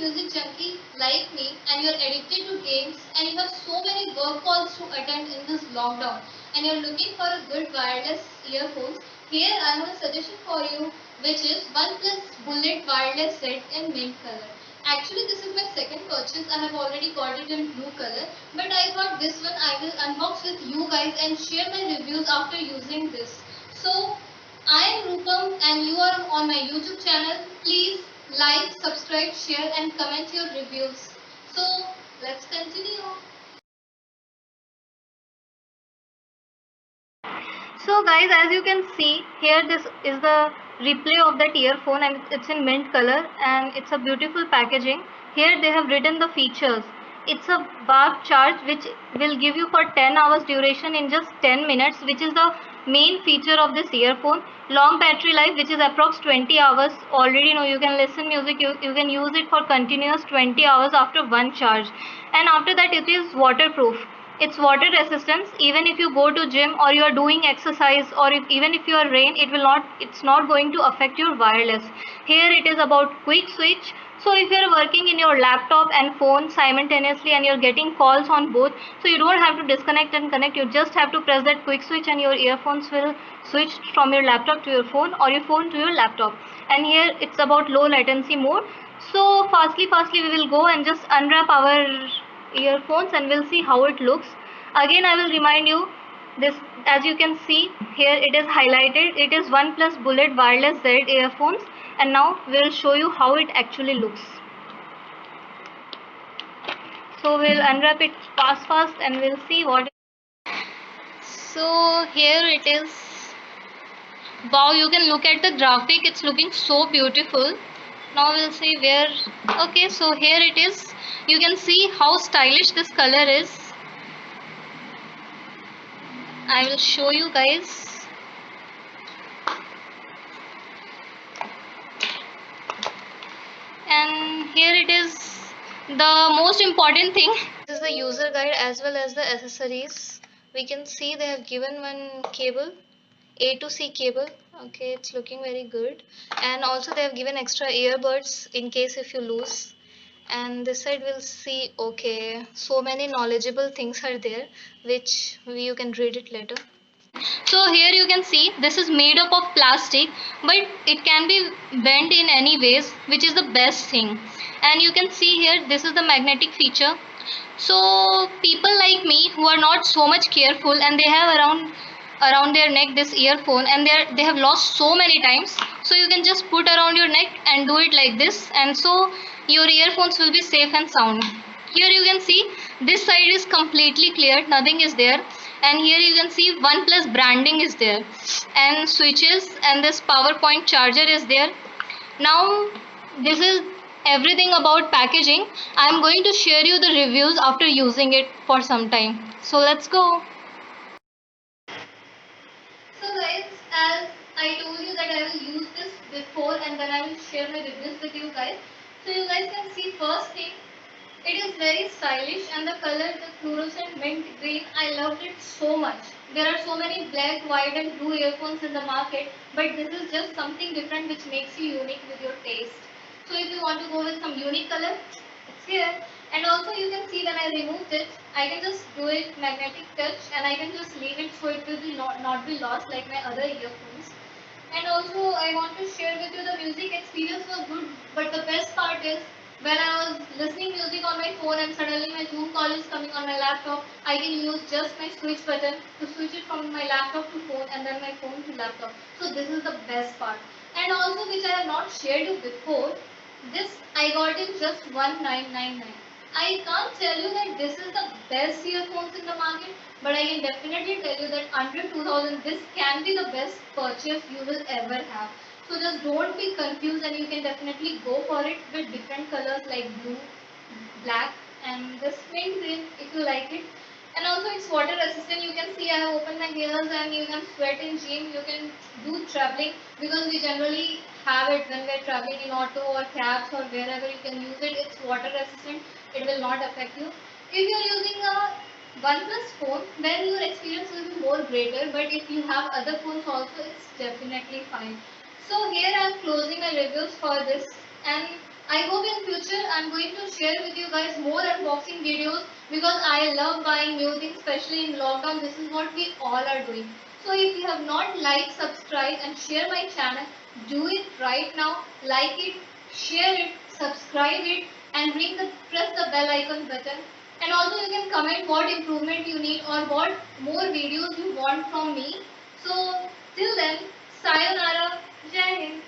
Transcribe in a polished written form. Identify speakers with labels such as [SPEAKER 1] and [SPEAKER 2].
[SPEAKER 1] music junkie like me and you're addicted to games and you have so many work calls to attend in this lockdown and you're looking for a good wireless earphones, here I have a suggestion for you which is OnePlus Bullet Wireless Set in mint color. Actually, this is my second purchase. I have already got it in blue color, but I thought this one I will unbox with you guys and share my reviews after using this. So, I am Rupam and you are on my YouTube channel. Please like, subscribe, share and comment your reviews. So, let's continue. So guys, as you can see here, this is the replay of that earphone and it's in mint color and it's a beautiful packaging. Here they have written the features. It's a bark charge which will give you for 10 hours duration in just 10 minutes, which is the main feature of this earphone. Long battery life, which is approx 20 hours. Already know you can listen music, you can use it for continuous 20 hours after one charge. And after that it is waterproof. It's water resistance. Even if you go to gym or you are doing exercise, or even if you are rain, it's not going to affect your wireless. Here it is about quick switch. So if you are working in your laptop and phone simultaneously and you're getting calls on both, so you don't have to disconnect and connect, you just have to press that quick switch and your earphones will switch from your laptop to your phone or your phone to your laptop. And here it's about low latency mode. So fastly we will go and just unwrap our earphones and we'll see how it looks. Again I will remind you, this, as you can see here, it is highlighted, it is OnePlus Bullet Wireless Z earphones, and now we'll show you how it actually looks. So we'll unwrap it fast and we'll see what. So here it is. Wow, you can look at the graphic, it's looking so beautiful. Now we'll see where. Okay, so here it is. You can see how stylish this color is. I will show you guys. And here it is, the most important thing. This is the user guide as well as the accessories. We can see they have given one cable, A to C cable. Okay, it's looking very good. And also they have given extra earbuds in case if you lose. And this side we'll see, okay, so many knowledgeable things are there which you can read it later. So here you can see this is made up of plastic, but it can be bent in any ways, which is the best thing. And you can see here this is the magnetic feature. So people like me who are not so much careful and they have around their neck this earphone and they have lost so many times, so you can just put around your neck and do it like this, and so your earphones will be safe and sound. Here you can see this side is completely clear, nothing is there, and here you can see OnePlus branding is there and switches, and this PowerPoint charger is there. Now this is everything about packaging. I am going to share you the reviews after using it for some time. So let's go. So guys, as I told you that I will use this before and then I will share my reviews with you guys. So you guys can see first thing, it is very stylish and the color, the fluorescent mint green, I loved it so much. There are so many black, white and blue earphones in the market, but this is just something different which makes you unique with your taste. So if you want to go with some unique color, it's here. And also you can see when I removed it, I can just do it magnetic touch and I can just leave it so it will be not be lost like my other earphones. And also I want to share with you the music experience was good, but the best part is when I was listening music on my phone and suddenly my Zoom call is coming on my laptop, I can use just my switch button to switch it from my laptop to phone and then my phone to laptop. So this is the best part. And also which I have not shared you before, this I got in just 1999. I can't tell you that this is the best earphones in the market, but I can definitely tell you that under 2000 this can be the best purchase you will ever have. So just don't be confused and you can definitely go for it with different colors like blue, black and this mint green if you like it. And also it's water resistant. You can see I have opened my ears and you can sweat in gym. You can do traveling because we generally have it when we are traveling in auto or cabs or wherever you can use it. It's water resistant. It will not affect you. If you are using a OnePlus phone, then your experience will be more greater. But if you have other phones also, it's definitely fine. So here I am closing my reviews for this and I hope in future I'm going to share with you guys more unboxing videos because I love buying new things, especially in lockdown. This is what we all are doing. So if you have not liked, subscribe and share my channel, do it right now. Like it, share it, subscribe it and press the bell icon button. And also you can comment what improvement you need or what more videos you want from me. So till then, sayonara, Jai Hind.